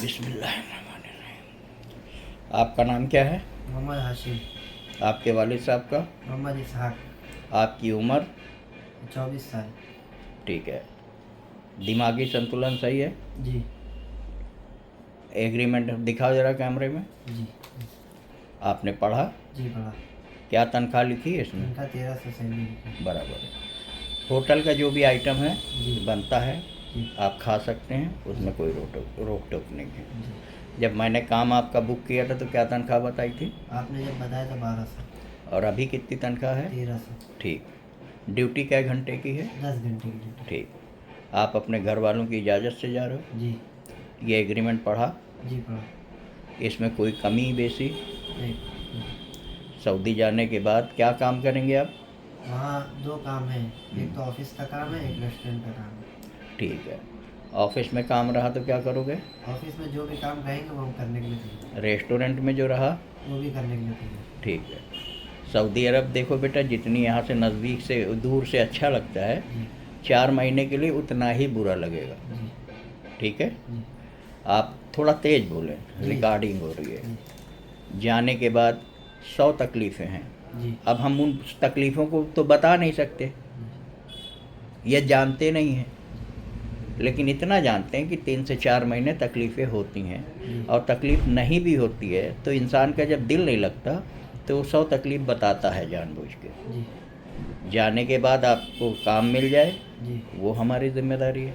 बिस्मिल्लाहिर्रहमानिर्रहीम। आपका नाम क्या है? मोहम्मद हाशिम। आपके वालिद साहब का? मोहम्मद इसहाक। आपकी उम्र? 24 साल। ठीक है। दिमागी संतुलन सही है? जी एग्रीमेंट दिखाओ ज़रा कैमरे में। जी आपने पढ़ा? जी पढ़ा। क्या तनख्वाह लिखी है इसमें? तनख्वाह 1300 सैलरी की। बराबर है। होटल का जो भी आइटम है जी बनता है, जी आप खा सकते हैं, उसमें जी कोई रोक टोक नहीं है। जी। जब मैंने काम आपका बुक किया था तो क्या तनख्वाह बताई थी? आपने जब बताया था 1200। और अभी कितनी तनख्वाह है? 1300। ठीक। ड्यूटी कै घंटे की है? 10 घंटे की ड्यूटी। ठीक। आप अपने घर वालों की इजाज़त से जा रहे हो? जी ये एग्रीमेंट पढ़ा? जी पढ़ा। इसमें कोई कमी बेसी? नहीं। सऊदी जाने के बाद क्या काम करेंगे आप? वहाँ 2 काम हैं, एक तो ऑफिस का काम है, एक रेस्टोरेंट का काम है। ठीक है। ऑफिस में काम रहा तो क्या करोगे? ऑफिस में जो भी काम रहेंगे वो हम करने के लिए तैयार रेस्टोरेंट में जो रहा? हैं, वो भी करने के लिए तैयार ठीक है। सऊदी अरब देखो बेटा, जितनी यहाँ से नज़दीक से दूर से अच्छा लगता है, हैं। 4 महीने के लिए उतना ही बुरा लगेगा। जी जी ठीक है। जी आप थोड़ा तेज़ बोलें, जी रिकॉर्डिंग हो रही है। जी जाने के बाद 100 तकलीफ़ें हैं। जी अब हम उन तकलीफ़ों को तो बता नहीं सकते, ये जानते नहीं हैं, लेकिन इतना जानते हैं कि 3 से 4 महीने तकलीफ़ें होती हैं। जी और तकलीफ़ नहीं भी होती है तो इंसान का जब दिल नहीं लगता तो वो 100 तकलीफ़ बताता है जानबूझ के। जी जाने के बाद आपको काम मिल जाए जी वो हमारी ज़िम्मेदारी है,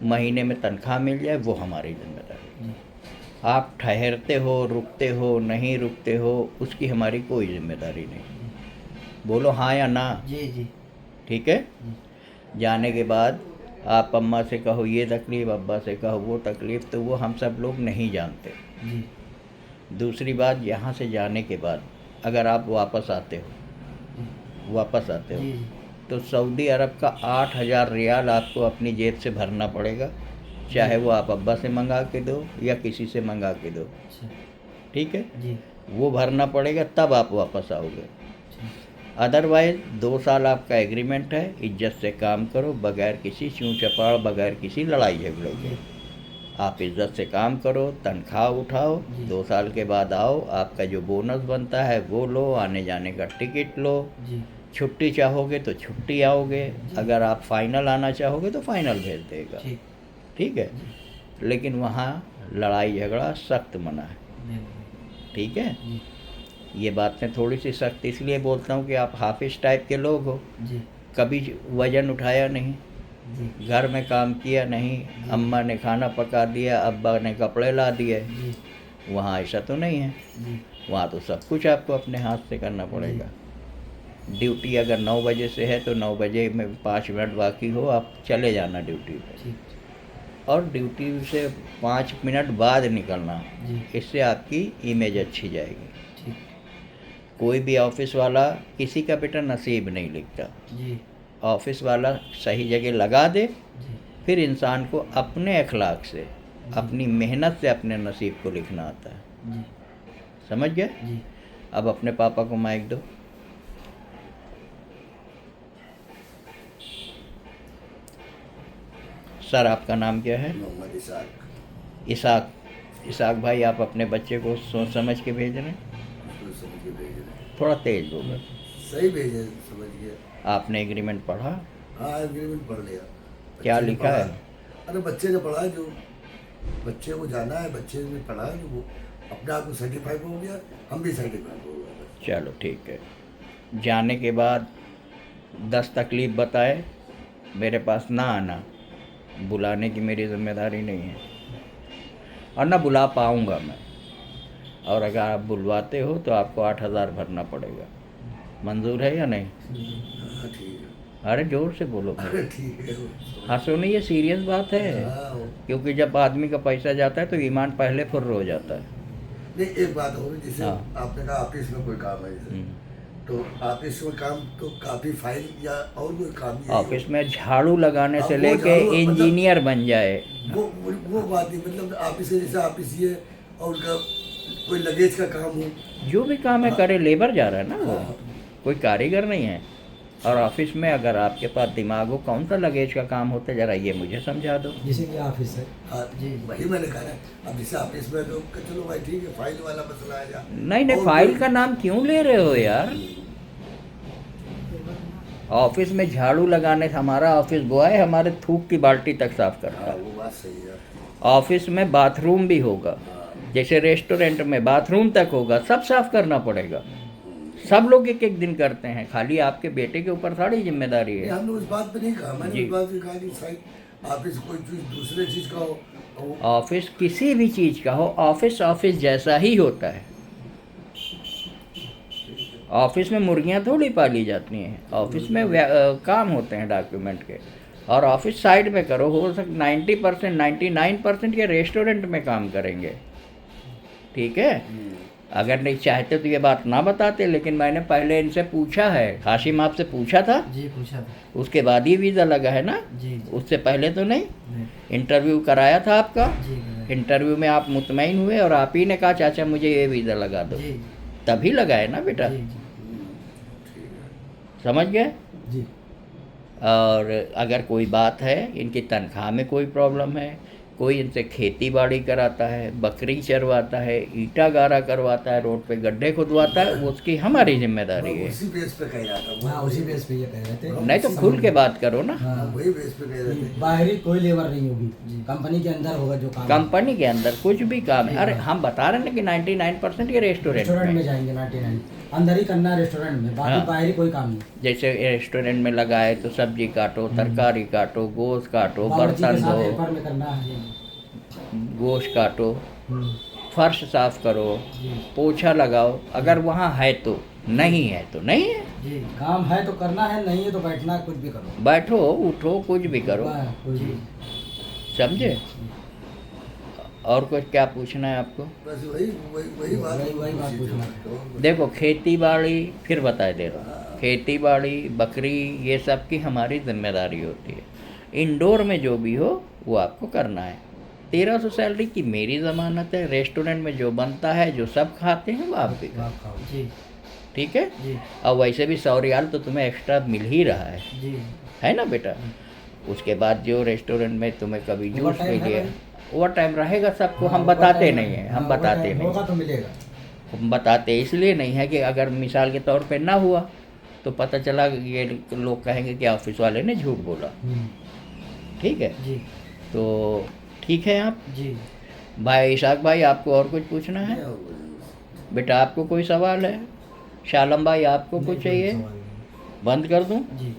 महीने में तनख्वाह मिल जाए वो हमारी ज़िम्मेदारी है। जी आप ठहरते हो, रुकते हो, नहीं रुकते हो, उसकी हमारी कोई ज़िम्मेदारी नहीं। बोलो हाँ या ना। जी जी ठीक है। जी जाने के बाद आप अम्मा से कहो ये तकलीफ़, अब्बा से कहो वो तकलीफ़, तो वो हम सब लोग नहीं जानते। जी दूसरी बात, यहाँ से जाने के बाद अगर आप वापस आते हो जी जी तो सऊदी अरब का 8,000 रियाल आपको अपनी जेब से भरना पड़ेगा, चाहे वो आप अब्बा से मंगा के दो या किसी से मंगा के दो। अच्छा ठीक है। जी वो भरना पड़ेगा तब आप वापस आओगे। ठीक अदरवाइज़ 2 साल आपका एग्रीमेंट है, इज्जत से काम करो, बगैर किसी चूँ चपाड़, बगैर किसी लड़ाई झगड़े के। जी आप इज्जत से काम करो, तनख्वाह उठाओ, जी 2 साल के बाद आओ, आपका जो बोनस बनता है वो लो, आने जाने का टिकट लो। जी छुट्टी चाहोगे तो छुट्टी आओगे, जी अगर आप फाइनल आना चाहोगे तो फाइनल भेज देगा। ठीक ठीक है। जी लेकिन वहाँ लड़ाई झगड़ा सख्त मना है। नहीं नहीं ठीक है। जी ये बातें थोड़ी सी सख्त इसलिए बोलता हूँ कि आप हाफिज टाइप के लोग हो, जी कभी वज़न उठाया नहीं, जी घर में काम किया नहीं, जी अम्मा ने खाना पका दिया, अब्बा ने कपड़े ला दिए। जी वहाँ ऐसा तो नहीं है। जी वहाँ तो सब कुछ आपको अपने हाथ से करना पड़ेगा। ड्यूटी अगर 9 बजे से है तो 9 बजे में 5 मिनट बाकी हो आप चले जाना ड्यूटी पे, ठीक और ड्यूटी से 5 मिनट बाद निकलना। जी इससे आपकी इमेज अच्छी जाएगी। ठीक कोई भी ऑफिस वाला किसी का बेटा नसीब नहीं लिखता, जी ऑफिस वाला सही जगह लगा दे, जी फिर इंसान को अपने अखलाक से, जी अपनी मेहनत से अपने नसीब को लिखना आता है। जी समझ गए? जी अब अपने पापा को माइक दो। सर आपका नाम क्या है? मोहम्मद इसाक। इसाक। इसाक भाई, आप अपने बच्चे को सोच समझ के भेज रहे हैं? उसको समझ के भेज रहे हैं। थोड़ा तेज बोलो। सही भेजे, समझ गया। आपने एग्रीमेंट पढ़ा? हाँ, एग्रीमेंट पढ़ लिया। क्या बच्चे ने लिखा पढ़ा। है? अरे बच्चे ने पढ़ा, जो बच्चे को जाना है, बच्चे ने पढ़ा है, जो वो अपने आप को सर्टिफाइड हो गया, हम भी सर्टिफाइड हो गए। चलो ठीक है। जाने के बाद 10 तकलीफ़ बताए, मेरे पास ना आना, बुलाने की मेरी ज़िम्मेदारी नहीं है, और ना बुला पाऊँगा मैं। और अगर आप बुलवाते हो तो आपको 8,000 भरना पड़ेगा। मंजूर है या नहीं? हाँ ठीक है। अरे ज़ोर से बोलो भाई। अरे ठीक है। हंसो नहीं, ये सीरियस बात है। हाँ, क्योंकि जब आदमी का पैसा जाता है तो ईमान पहले फुर्र हो जाता है। नहीं एक बात होगी, जैसे हाँ। आपने कहा ऑफिस में कोई काम है, जैसे तो ऑफिस में काम तो काफ़ी फाइल या और कोई काम यही ऑफिस में झाड़ू लगाने हाँ, से वो लेके झाड़ू, मतलब इंजीनियर बन जाए। वो बात नहीं, मतलब ऑफिस है, जैसे ऑफिस ये है, और उनका कोई लगेज का काम हो। जो भी काम है हाँ। करे, लेबर जा रहा है ना वो, हाँ। कोई कारीगर नहीं है। और ऑफिस में अगर आपके पास दिमाग हो, कौन सा लगेज का काम होता है, जरा ये मुझे समझा दो। जैसे कि ऑफिस है, हाँ जी, वही मैंने कहा ना। अब जैसे ऑफिस में तो चलो भाई ठीक है, फाइल वाला मसला है या नहीं नहीं, और फाइल कोई- का नाम क्यों ले रहे हो यार? ऑफिस में झाड़ू लगाने से हमारा ऑफिस बॉय हमारे थूक की बाल्टी तक साफ करता हाँ है। वो बात सही है। ऑफिस में बाथरूम भी होगा, हाँ, जैसे रेस्टोरेंट में बाथरूम तक होगा, सब साफ करना पड़ेगा। सब लोग एक एक दिन करते हैं, खाली आपके बेटे के ऊपर सारी जिम्मेदारी नहीं, है। हमने उस बात पे नहीं कहा, मैंने जी। उस बात पे कहा कि शायद ऑफिस कोई चीज दूसरे चीज का हो तो वो- ऑफिस किसी भी चीज़ का हो, ऑफिस ऑफिस जैसा ही होता है। ऑफिस में मुर्गियां थोड़ी पाली जाती हैं, ऑफिस में काम होते हैं डॉक्यूमेंट के। और ऑफिस साइड में करो, हो सकता 90% 99% के रेस्टोरेंट में काम करेंगे, ठीक है। अगर नहीं चाहते तो ये बात ना बताते, लेकिन मैंने पहले इनसे पूछा है। हाशिम आपसे पूछा था, जी पूछा था। उसके बाद ही वीज़ा लगा है ना? जी जी उससे पहले तो नहीं। नहीं, इंटरव्यू कराया था आपका, जी कराया। इंटरव्यू में आप मुतमईन हुए और आप ही ने कहा चाचा मुझे ये वीज़ा लगा दो, जी तभी लगा है ना बेटा? जी जी ठीक है। समझ गए? जी। और अगर कोई बात है, इनकी तनख्वाह में कोई प्रॉब्लम है, कोई इनसे खेती बाड़ी कराता है, बकरी चरवाता है, ईटा गारा करवाता है, रोड पे गड्ढे खुदवाता है, वो उसकी हमारी जिम्मेदारी मैं है। उसी बेस पे कह रहा था। हाँ, उसी बेस पे ये कह रहे थे। नहीं तो खुल के बात करो ना। हाँ, हाँ, वही बेस पे कह रहे थे। बाहरी कोई लेबर नहीं होगी, कंपनी के अंदर होगा जो काम। कंपनी के अंदर कुछ भी काम है। अरे हम बता रहे हैं ना कि 99% के रेस्टोरेंट रेस्टोरेंट में में, जाएंगे 99 अंदर ही करना है रेस्टोरेंट में, बाकी हाँ। बाहरी कोई काम नहीं। जैसे रेस्टोरेंट में लगा है तो सब्जी काटो, तरकारी काटो, गोश्त काटो, बावर्ची के बर्तन साथ धो, हेल्पर में करना है। गोश्त काटो, हम्म, फर्श साफ करो, जी पोछा लगाओ। अगर वहाँ है तो, नहीं है तो नहीं है। जी काम है तो करना है, नहीं है तो बैठना है, कुछ भी करो। बैठो उठो कुछ भी करो, वाह, कोई जी भी। समझे? और कुछ क्या पूछना है आपको? बस वही वही वही बात वही बात उसी पूछना थी। देखो खेती बाड़ी, फिर बता दे रहा हूँ, खेती बाड़ी बकरी ये सब की हमारी जिम्मेदारी होती है। इंडोर में जो भी हो वो आपको करना है। 1300 सैलरी की मेरी ज़मानत है। रेस्टोरेंट में जो बनता है, जो सब खाते हैं, वो आप भी खाओ, आप खाओ। जी ठीक है। जी और वैसे भी 100 रियाल तो तुम्हें एक्स्ट्रा मिल ही रहा जी है ना बेटा? उसके बाद जो रेस्टोरेंट में तुम्हें कभी ओवर जूस टाइम मिल है गया, भाई। ओवर टाइम रहेगा सबको, हाँ, हम ओवर बताते टाइम नहीं है। हैं, हाँ, हम ओवर बताते टाइम नहीं, होगा तो मिलेगा। हम बताते इसलिए नहीं है कि अगर मिसाल के तौर पे ना हुआ तो पता चला कि ये लोग कहेंगे कि ऑफिस वाले ने झूठ बोला, ठीक है। जी तो ठीक है आप जी भाई इशाक भाई, आपको और कुछ पूछना है? बेटा आपको कोई सवाल है? शालम भाई आपको नहीं, कुछ कोई चाहिए? सवाल नहीं। बंद कर दूं? जी